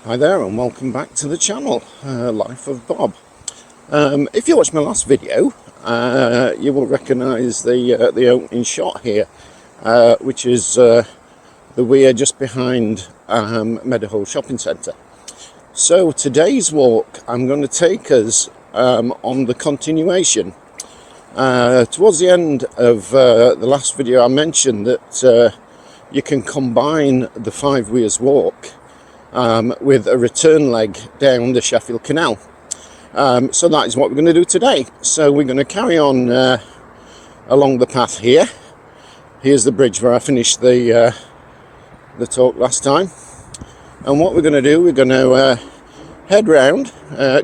Hi there and welcome back to the channel, Life of Bob. If you watched my last video, you will recognise the opening shot here, which is the weir just behind Meadowhall shopping centre. So today's walk, I'm going to take us on the continuation. Towards the end of the last video I mentioned that you can combine the Five Weirs Walk with a return leg down the Sheffield Canal. So that is what we're going to do today. So we're going to carry on along the path here. Here's the bridge where I finished the talk last time. And what we're going to do, we're going to head round,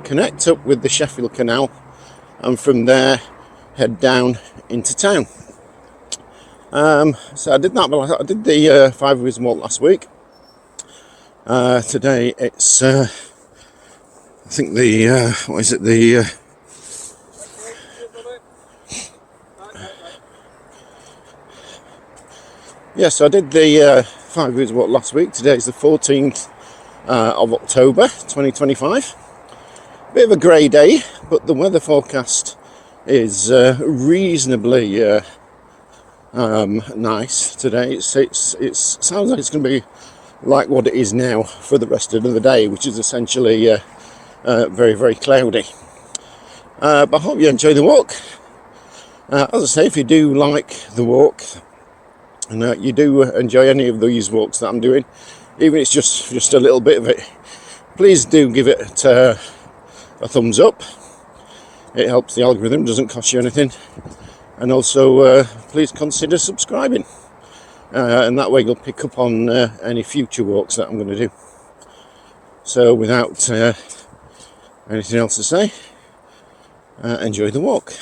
connect up with the Sheffield Canal, and from there head down into town. So I did that, but I did the Five Weirs Walk last week. Today it's I think the what is it, the yes, I did the Five Weirs Walk last week. Today is the 14th of October 2025. Bit of a grey day, but the weather forecast is reasonably nice today. It sounds like it's going to be like what it is now for the rest of the day, which is essentially very, very cloudy. But I hope you enjoy the walk. As I say, if you do like the walk and you do enjoy any of these walks that I'm doing, even if it's just a little bit of it, please do give it a thumbs up. It helps the algorithm, doesn't cost you anything. And also please consider subscribing. And that way you'll pick up on any future walks that I'm going to do. So without anything else to say, enjoy the walk.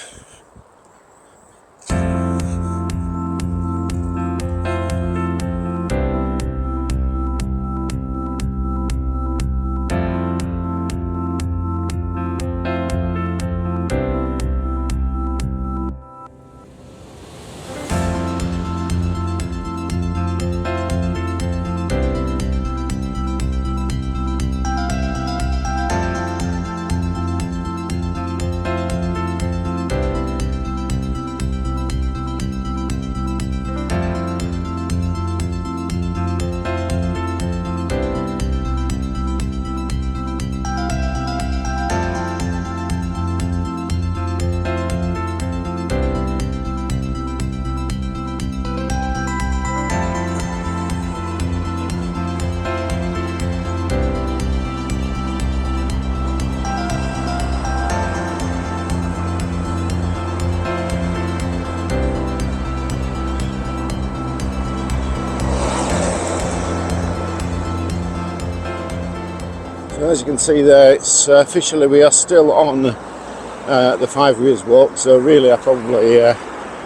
As you can see there, it's officially we are still on the Five Weirs Walk, so really I probably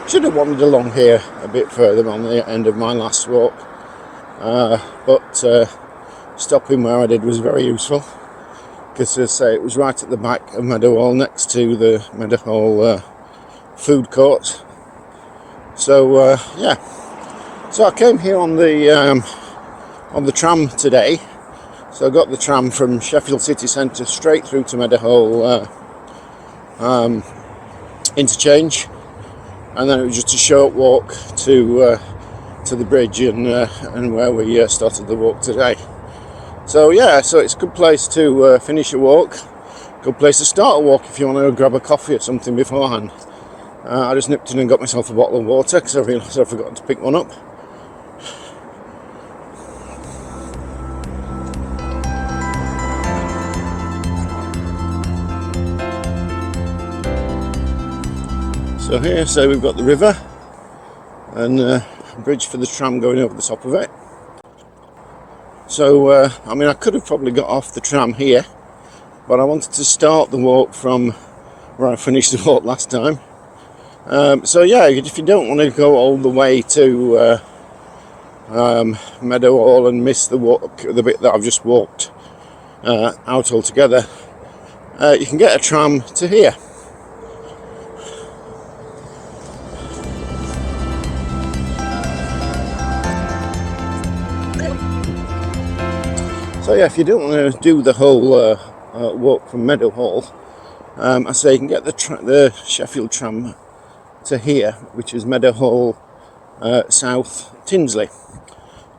should have wandered along here a bit further on the end of my last walk, but stopping where I did was very useful, because as I say, it was right at the back of Meadowhall next to the Meadowhall food court. So yeah, so I came here on the tram today. So I got the tram from Sheffield city centre straight through to Meadowhall interchange, and then it was just a short walk to the bridge and where we started the walk today. So yeah, so it's a good place to finish a walk, good place to start a walk if you want to grab a coffee or something beforehand. I just nipped in and got myself a bottle of water because I realised I'd forgotten to pick one up. So here, so we've got the river and a bridge for the tram going over the top of it. So, I mean, I could have probably got off the tram here, but I wanted to start the walk from where I finished the walk last time. So yeah, if you don't want to go all the way to Meadowhall and miss the walk, the bit that I've just walked out altogether, you can get a tram to here. So yeah, if you don't want to do the whole walk from Meadowhall, I say you can get the Sheffield tram to here, which is Meadowhall South Tinsley,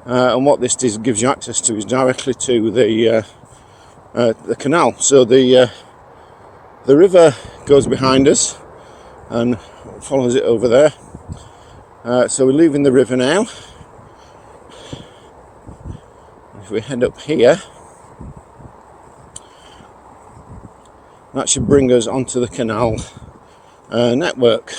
and what this gives you access to is directly to the canal. So the river goes behind us and follows it over there. So we're leaving the river now. If we head up here, that should bring us onto the canal network.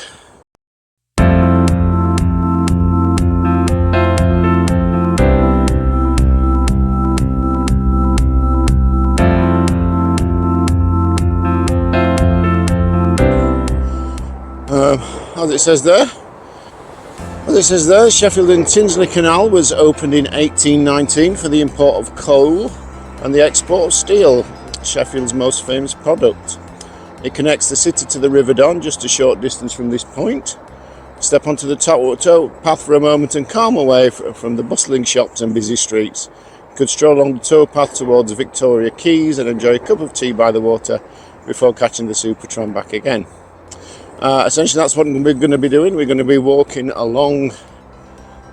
As it says there, Sheffield and Tinsley Canal was opened in 1819 for the import of coal and the export of steel, Sheffield's most famous product. It connects the city to the River Don, just a short distance from this point. Step onto the towpath for a moment and calm away from the bustling shops and busy streets. You could stroll along the towpath towards Victoria Quays and enjoy a cup of tea by the water before catching the super tram back again. Essentially that's what we're going to be doing. We're going to be walking along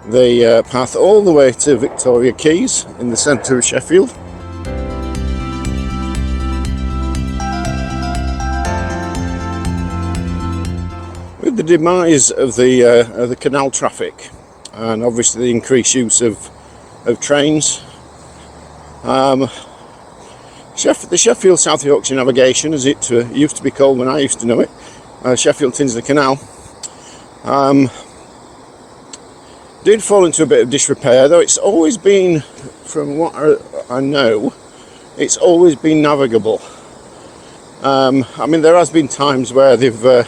the path all the way to Victoria Quays in the centre of Sheffield. With the demise of the canal traffic and obviously the increased use of trains, the Sheffield South Yorkshire Navigation, as it used to be called when I used to know it, Sheffield Tinsley Canal, did fall into a bit of disrepair, though it's always been, from what I know, it's always been navigable. I mean, there has been times where they've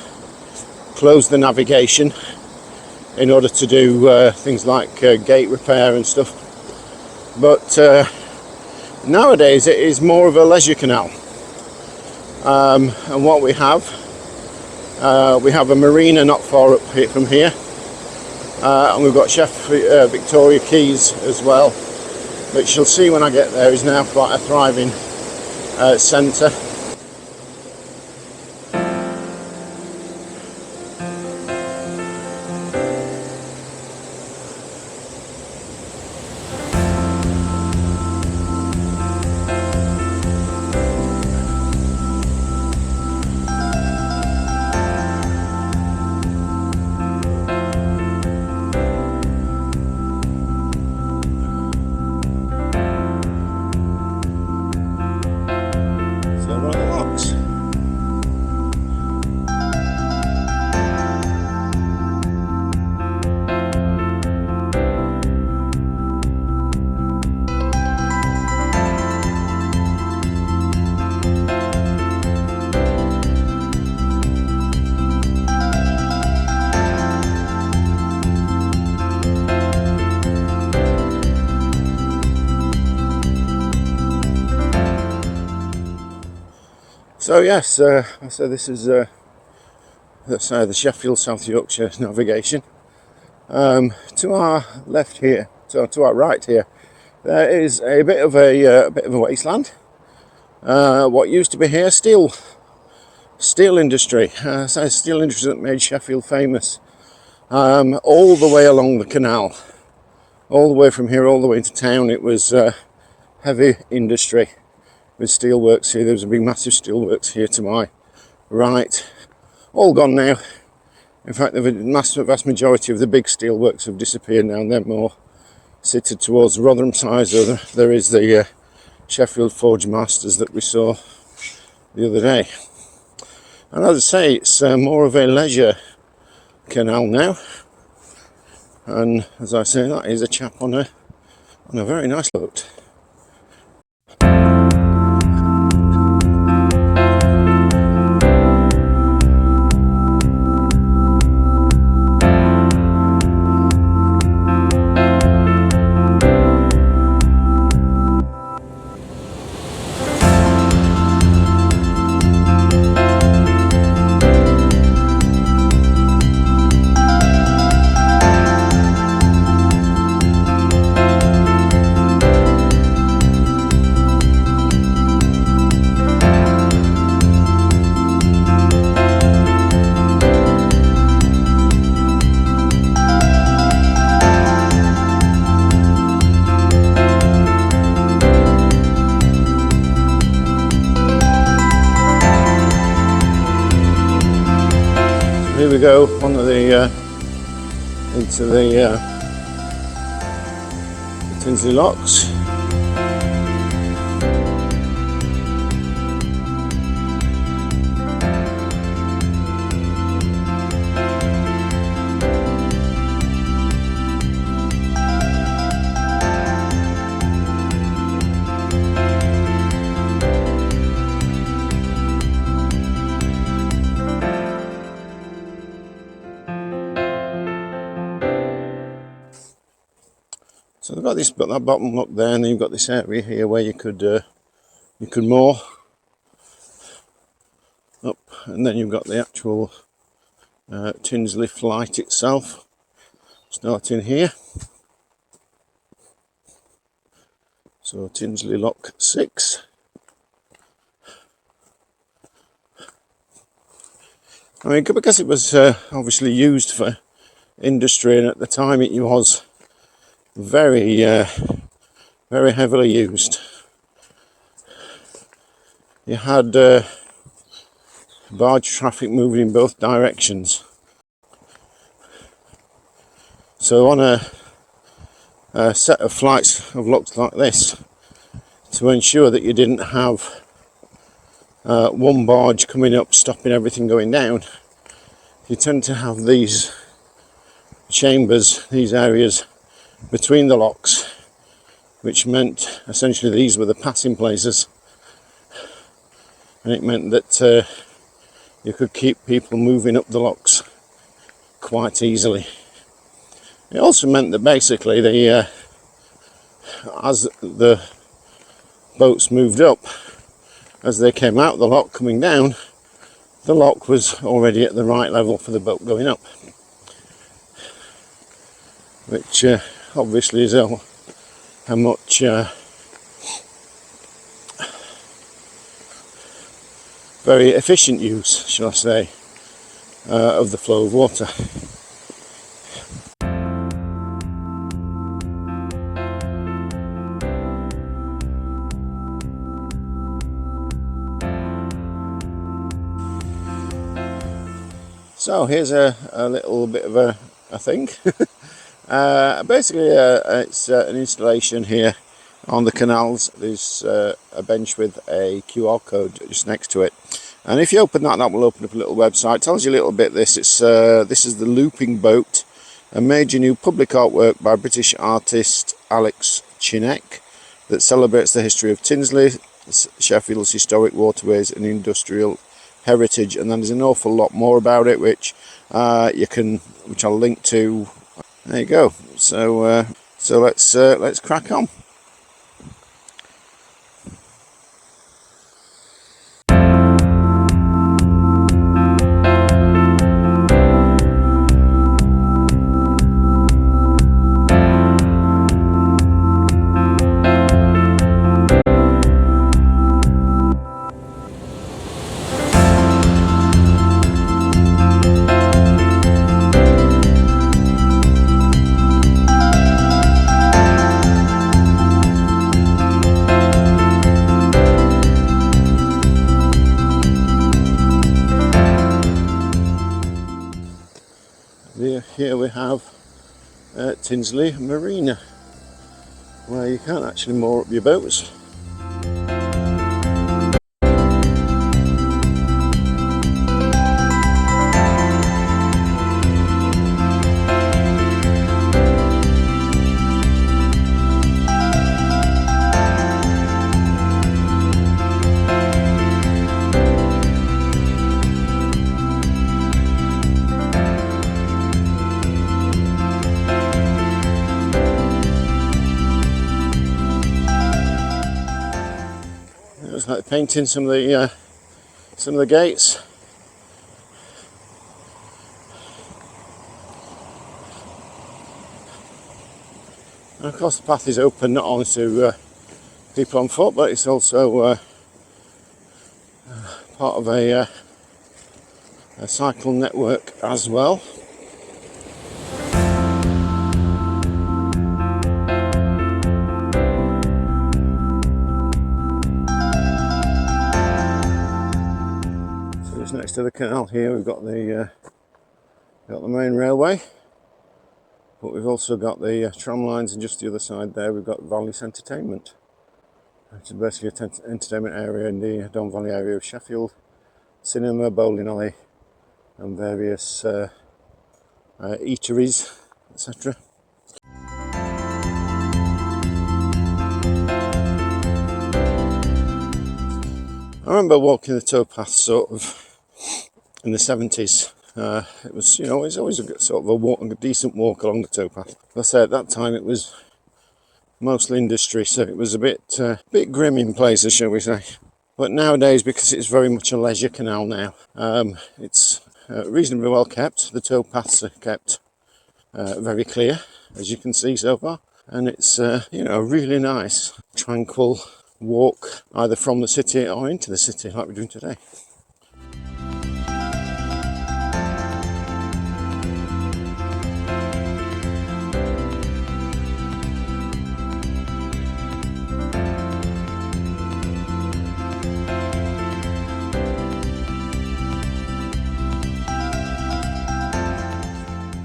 closed the navigation in order to do things like gate repair and stuff, but nowadays it is more of a leisure canal. And what we have a marina not far up here from here, and we've got Victoria Quays as well, which you'll see when I get there is now quite a thriving centre. So yes, so this is the Sheffield South Yorkshire Navigation. To our left here, to our right here, there is a bit of a wasteland. What used to be here, steel industry. So steel industry that made Sheffield famous. All the way along the canal, all the way from here, all the way into town, it was heavy industry. With steelworks here, there was a big massive steelworks here to my right, all gone now. In fact, the vast majority of the big steelworks have disappeared now, and they're more sited towards Rotherham side. So there is the Sheffield Forge Masters that we saw the other day. And as I say, it's more of a leisure canal now. And as I say, that is a chap on a very nice boat. here we go, one of the into the Tinsley locks. So they've got that bottom lock there, and then you've got this area here where you could moor up, and then you've got the actual Tinsley flight itself starting here. So Tinsley Lock 6. I mean, because it was obviously used for industry, and at the time it was very very heavily used. You had barge traffic moving in both directions. So on a set of flights of locks like this, to ensure that you didn't have one barge coming up stopping everything going down, you tend to have these chambers, these areas between the locks, which meant essentially these were the passing places, and it meant that you could keep people moving up the locks quite easily. It also meant that basically as the boats moved up, as they came out the lock coming down, the lock was already at the right level for the boat going up, which obviously is a much very efficient use, shall I say, of the flow of water. So here's a little bit of a thing. Basically it's an installation here on the canals. There's a bench with a QR code just next to it, and if you open that, that will open up a little website. It tells you a little bit. This is the Looping Boat, a major new public artwork by British artist Alex Chinek that celebrates the history of Tinsley, Sheffield's historic waterways and industrial heritage. And then there's an awful lot more about it, which which I'll link to. There you go. So let's crack on. Here we have Tinsley Marina, where you can't actually moor up your boats. Looks like painting some of the gates. And of course the path is open not only to people on foot, but it's also part of a cycle network as well. Next to the canal here, we've got the Got the main railway, but we've also got the tram lines, and just the other side there we've got Valley Centretainment. It's basically an entertainment area in the Don Valley area of Sheffield. Cinema, bowling alley, and various eateries, etc. I remember walking the towpath sort of in the 70s. It was, it was always a sort of a decent walk along the towpath. As I say, at that time it was mostly industry, so it was a bit grim in places, shall we say. But nowadays, because it's very much a leisure canal now, it's reasonably well kept. The towpaths are kept very clear, as you can see so far, and it's a really nice, tranquil walk either from the city or into the city, like we're doing today.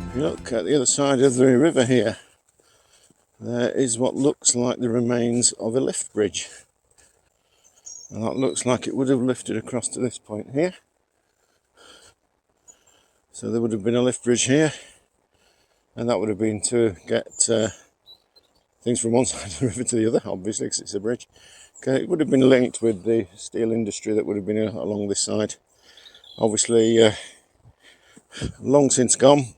If you look at the other side of the river here, there is what looks like the remains of a lift bridge. And that looks like it would have lifted across to this point here. So there would have been a lift bridge here, and that would have been to get things from one side of the river to the other, obviously, because it's a bridge. Okay, it would have been linked with the steel industry that would have been along this side. Obviously, long since gone.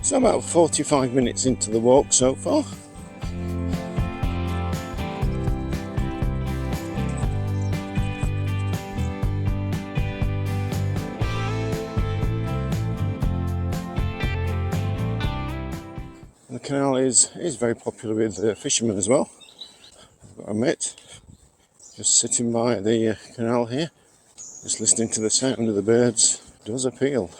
So about 45 minutes into the walk so far. The canal is very popular with fishermen as well, I've got to admit. Just sitting by the canal here, just listening to the sound of the birds does appeal.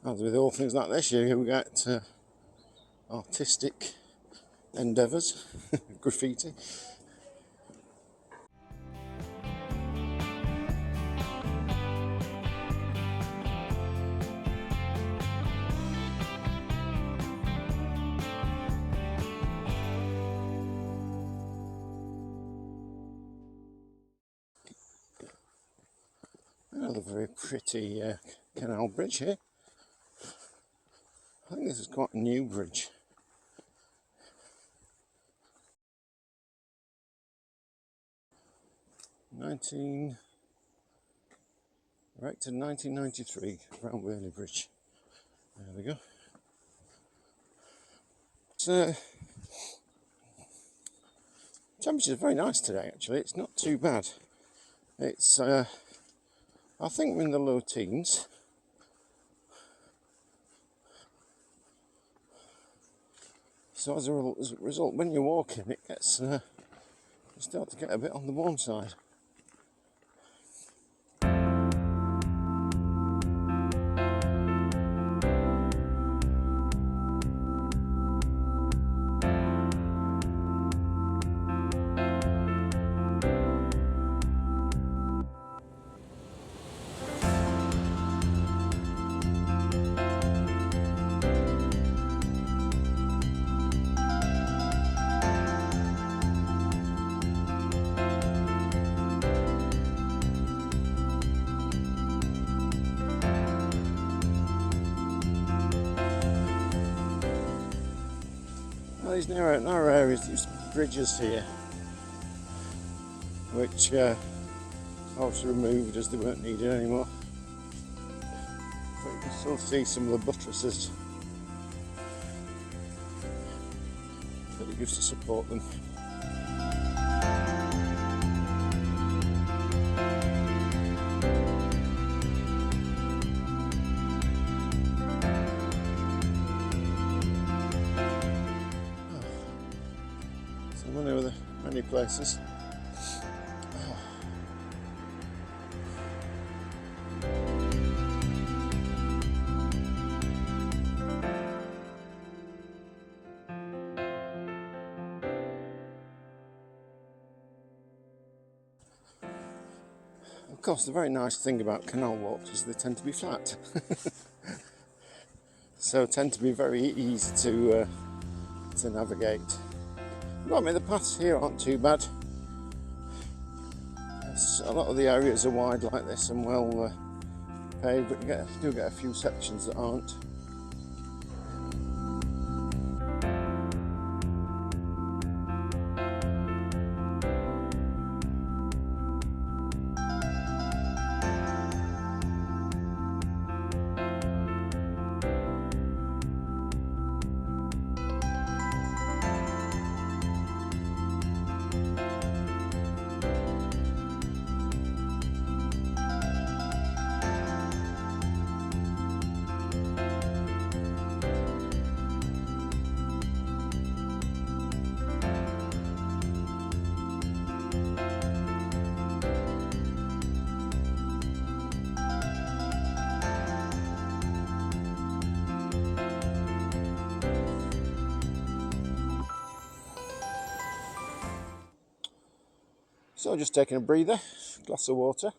As with all things like this, you get artistic endeavours, graffiti. Another very pretty canal bridge here. I think this is quite a new bridge. erected in 1993 around Baily Bridge. There we go. So, temperature is very nice today actually, it's not too bad. It's, I think we're in the low teens. So as a result, when you're walking, it gets, you start to get a bit on the warm side. These narrow areas, these bridges here, which obviously removed as they weren't needed anymore. But you can still see some of the buttresses that used to support them. Many places. Of course, the very nice thing about canal walks is they tend to be flat. So tend to be very easy to navigate. I mean, the paths here aren't too bad. A lot of the areas are wide like this and well paved, but you do get a few sections that aren't. So just taking a breather, glass of water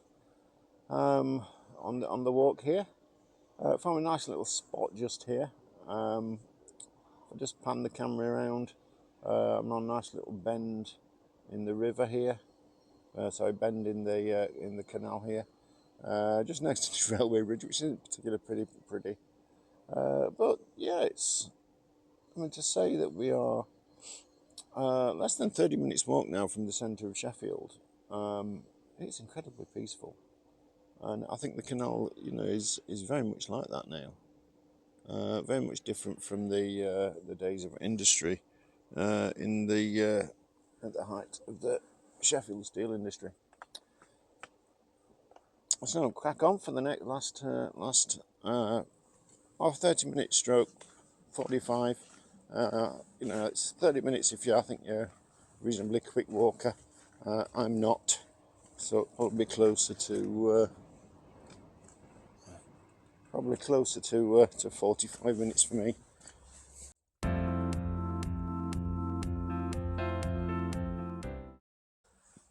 on the walk here. Found a nice little spot just here. I just pan the camera around. I'm on a nice little bend in the river here. Sorry, bend in the canal here. Just next to the railway bridge, which isn't particularly pretty. But yeah, to say that we are less than 30 minutes walk now from the centre of Sheffield. It's incredibly peaceful, and I think the canal, is very much like that now. Very much different from the days of industry at the height of the Sheffield steel industry. So I'll crack on for the last 30 minutes stroke 45. It's 30 minutes if I think you're a reasonably quick walker. I'm not, so probably closer to 45 minutes for me.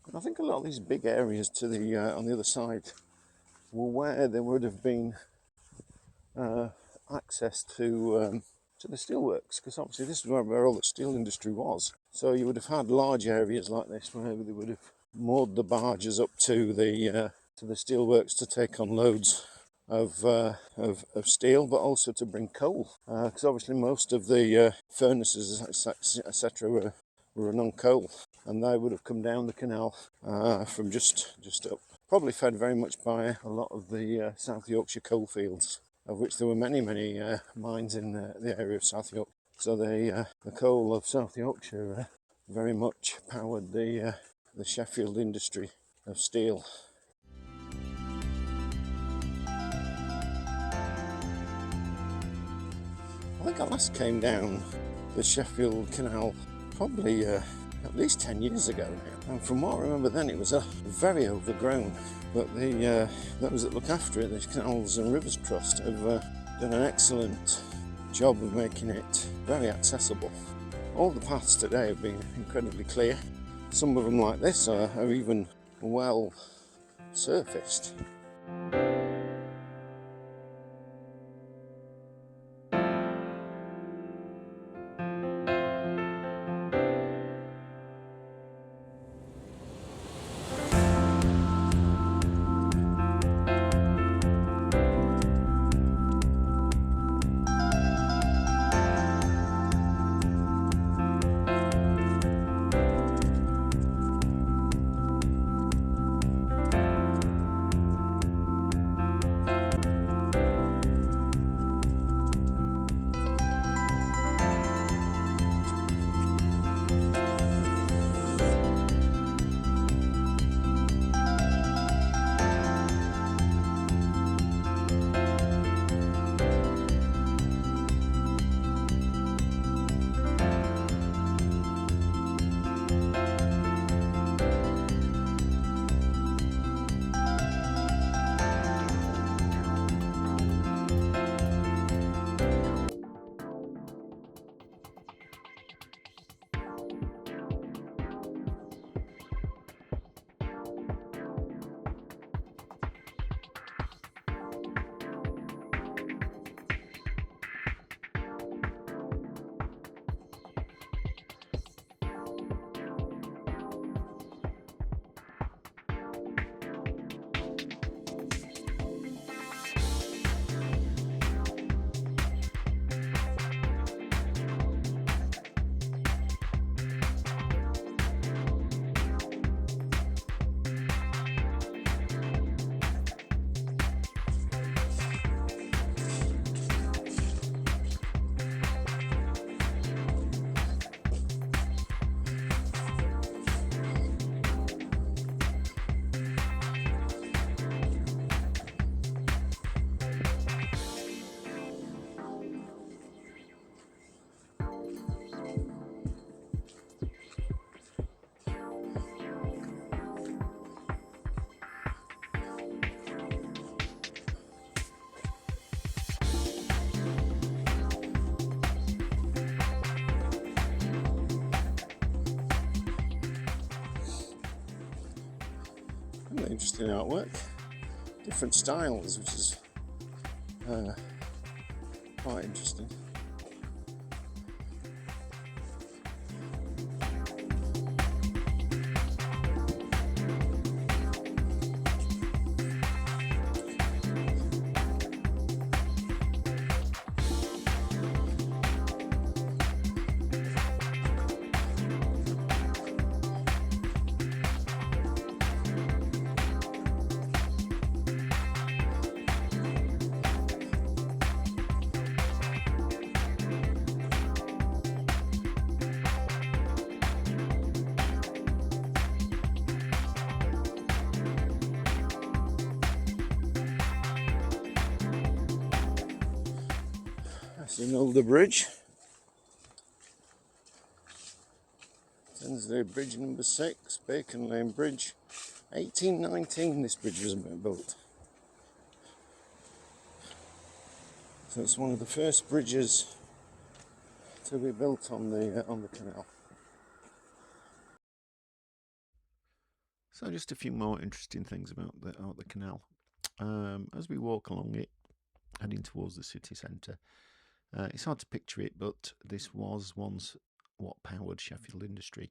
And I think a lot of these big areas to the on the other side were where there would have been access to the steelworks, because obviously this is where all the steel industry was. So you would have had large areas like this where they would have moored the barges up to the steelworks to take on loads of steel, but also to bring coal, because obviously most of the furnaces, etc., were run on coal, and they would have come down the canal from just up probably fed very much by a lot of the South Yorkshire coalfields, of which there were many mines in the area of South Yorkshire. So the coal of South Yorkshire very much powered the Sheffield industry of steel. I think I last came down the Sheffield Canal probably at least 10 years ago now, and from what I remember then it was very overgrown, but those that look after it, the Canals and Rivers Trust, have done an excellent job of making it very accessible. All the paths today have been incredibly clear. Some of them, like this, are even well surfaced. Interesting artwork, different styles, which is quite interesting. That's an older bridge. Tinsley Bridge number 6, Bacon Lane Bridge. 1819 this bridge was built. So it's one of the first bridges to be built on the canal. So just a few more interesting things about the canal. As we walk along it, heading towards the city centre, it's hard to picture it, but this was once what powered Sheffield industry.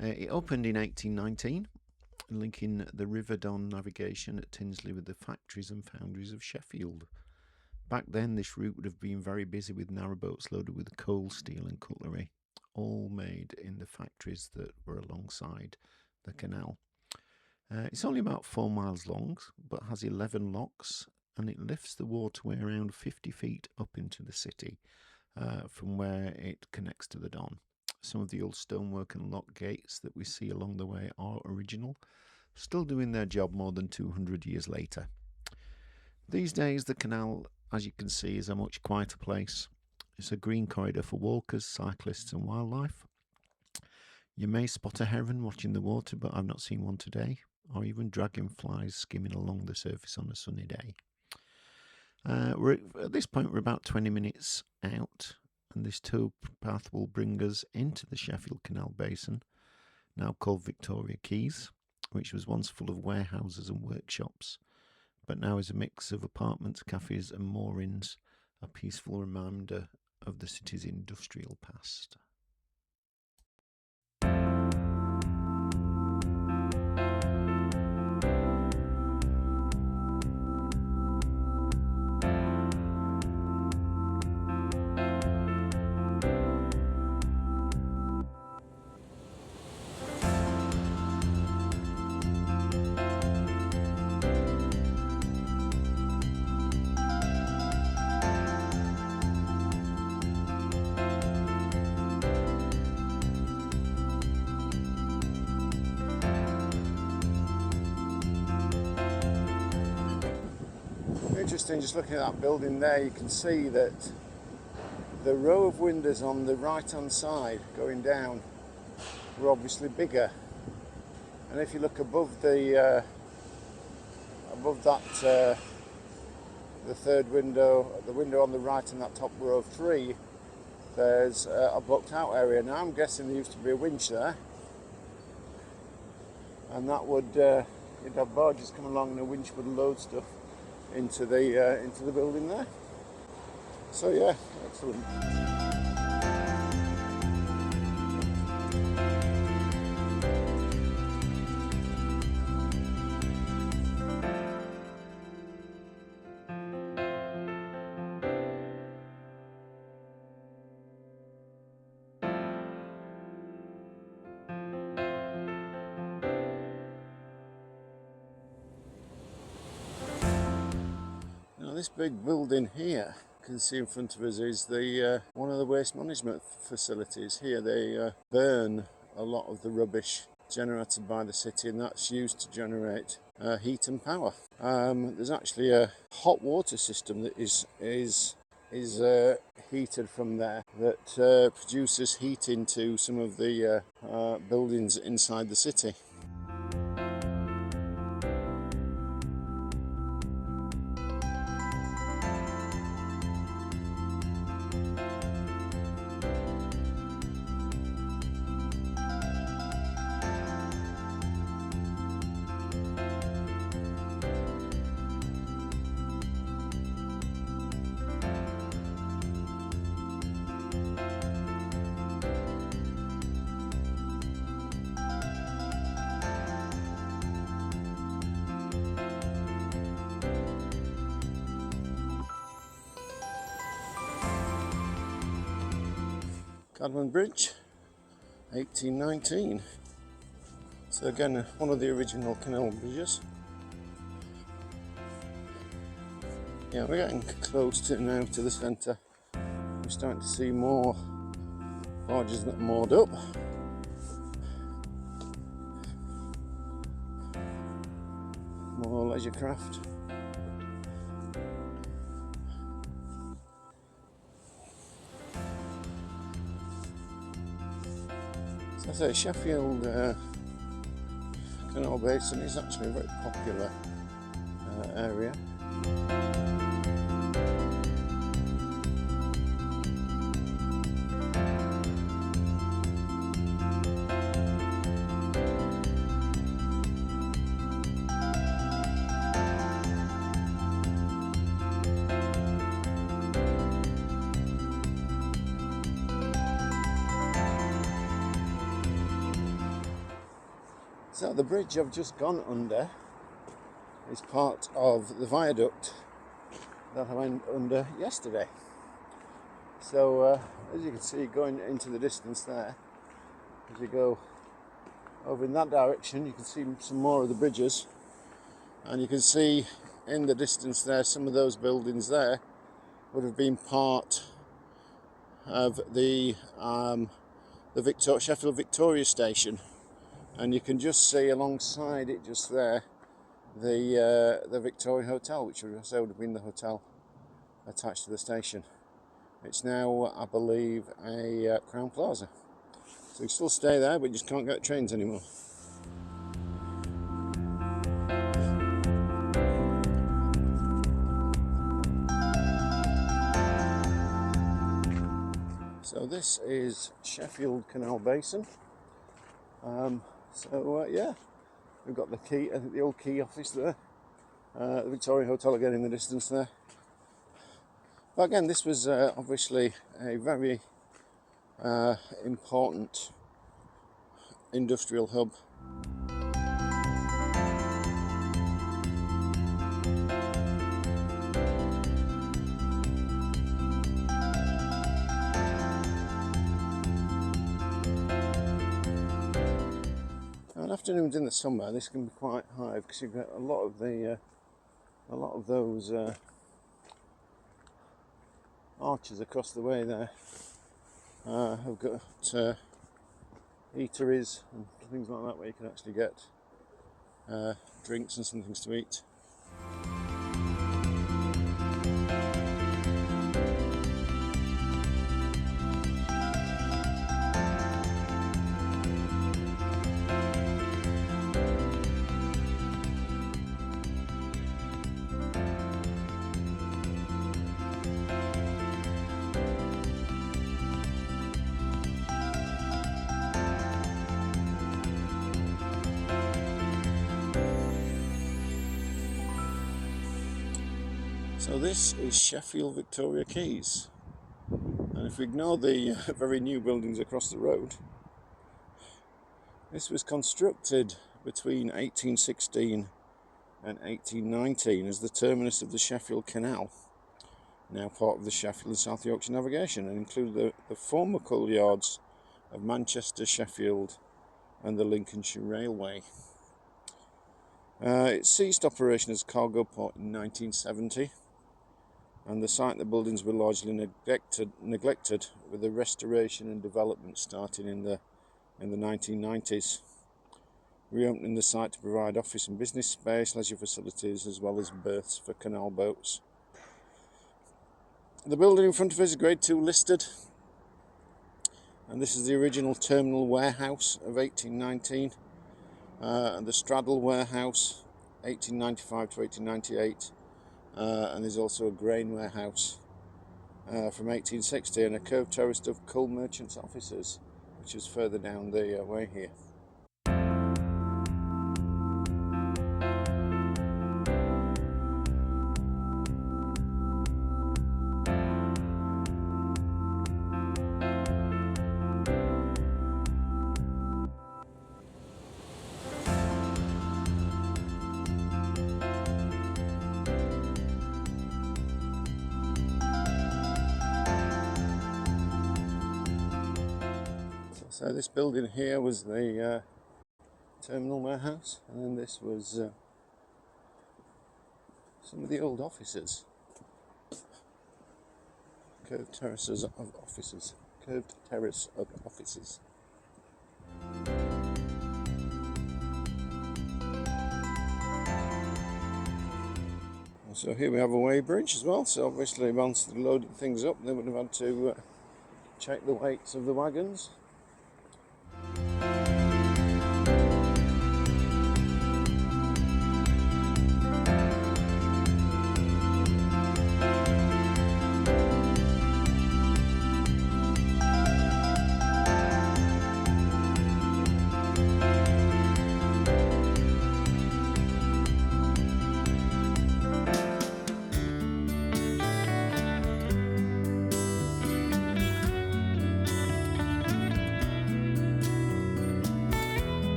It opened in 1819, linking the River Don navigation at Tinsley with the factories and foundries of Sheffield. Back then, this route would have been very busy with narrowboats loaded with coal, steel and cutlery, all made in the factories that were alongside the canal. It's only about 4 miles long, but has 11 locks, and it lifts the waterway around 50 feet up into the city from where it connects to the Don. Some of the old stonework and lock gates that we see along the way are original, still doing their job more than 200 years later. These days the canal, as you can see, is a much quieter place. It's a green corridor for walkers, cyclists and wildlife. You may spot a heron watching the water, but I've not seen one today, or even dragonflies skimming along the surface on a sunny day. At this point we're about 20 minutes out, and this towpath will bring us into the Sheffield Canal Basin, now called Victoria Quays, which was once full of warehouses and workshops, but now is a mix of apartments, cafes and moorings, a peaceful reminder of the city's industrial past. Interesting, just looking at that building there, you can see that the row of windows on the right hand side going down were obviously bigger, and if you look above the the third window, the window on the right in that top row of three, there's a blocked out area. Now I'm guessing there used to be a winch there, and that would you'd have barges come along and a winch would load stuff into the building there. So yeah, excellent. Now this big building here, you can see in front of us, is the one of the waste management facilities. Here they burn a lot of the rubbish generated by the city, and that's used to generate heat and power. There's actually a hot water system that is heated from there, that produces heat into some of the buildings inside the city. Cadman Bridge, 1819. So again, one of the original canal bridges. Yeah, we're getting close to now to the centre. We're starting to see more barges that are moored up. More leisure craft. So I say Sheffield Canal Basin is actually a very popular area. So the bridge I've just gone under is part of the viaduct that I went under yesterday. So as you can see, going into the distance there, as you go over in that direction you can see some more of the bridges, and you can see in the distance there some of those buildings there would have been part of the Sheffield Victoria station, and you can just see alongside it just there the Victoria Hotel, which would also have been the hotel attached to the station. It's now, I believe, a Crown Plaza, so you still stay there, but you just can't get trains anymore. So this is Sheffield Canal Basin. Yeah, we've got the key, the old key office there. The Victoria Hotel again in the distance there. But again, this was obviously a very important industrial hub. And afternoons in the summer, this can be quite high because you've got a lot of those arches across the way there. Have got eateries and things like that where you can actually get drinks and some things to eat. So this is Sheffield Victoria Quays, and if we ignore the very new buildings across the road, this was constructed between 1816 and 1819 as the terminus of the Sheffield Canal, now part of the Sheffield and South Yorkshire Navigation, and included the former coal yards of Manchester, Sheffield and the Lincolnshire Railway. It ceased operation as a cargo port in 1970, and the site and the buildings were largely neglected, with the restoration and development starting in the 1990s, reopening the site to provide office and business space, leisure facilities, as well as berths for canal boats. The building in front of us is Grade 2 listed, and this is the original terminal warehouse of 1819, and the straddle warehouse 1895 to 1898. And there's also a grain warehouse from 1860, and a curved terrace of coal merchants' offices, which is further down the way here. So this building here was the terminal warehouse, and then this was some of the old offices. Curved terraces of offices. Curved terrace of offices. So here we have a weighbridge as well, so obviously once they're loading things up they would have had to check the weights of the wagons.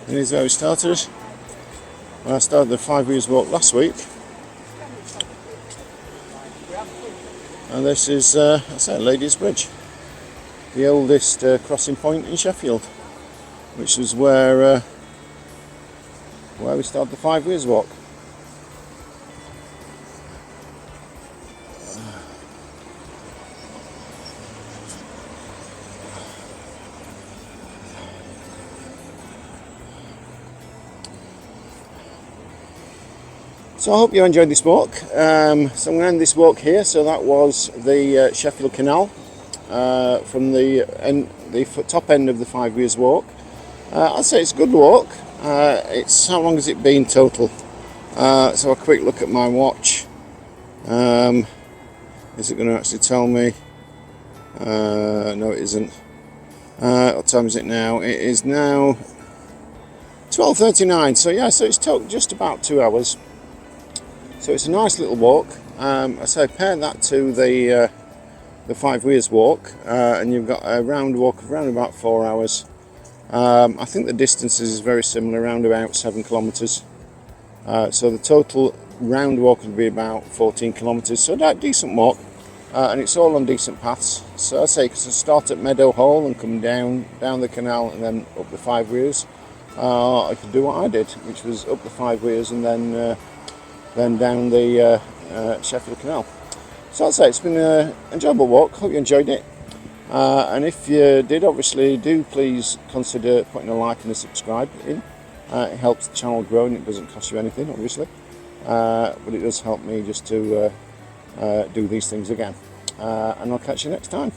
Here's how we started. When I started the Five Weirs Walk last week, And this is, I say, Ladies Bridge, the oldest crossing point in Sheffield, which is where we started the Five Weirs Walk. So I hope you enjoyed this walk. So I'm going to end this walk here. So that was the Sheffield Canal from the top end of the Five Weirs Walk. I'd say it's a good walk. It's how long has it been total? So a quick look at my watch. Is it going to actually tell me? No, it isn't. What time is it now? It is now 12:39. So yeah, so it's just about 2 hours. So it's a nice little walk. I say pair that to the Five Weirs Walk, and you've got a round walk of around about 4 hours. I think the distance is very similar, around about 7 kilometres. So the total round walk would be about 14 kilometres. So a decent walk, and it's all on decent paths. So I say you can start at Meadowhall and come down the canal and then up the Five Weirs. I could do what I did, which was up the Five Weirs and then down the Sheffield Canal. So I'd say it's been an enjoyable walk. Hope you enjoyed it. And if you did, obviously, do please consider putting a like and a subscribe in. It helps the channel grow and it doesn't cost you anything, obviously. But it does help me just to do these things again. And I'll catch you next time.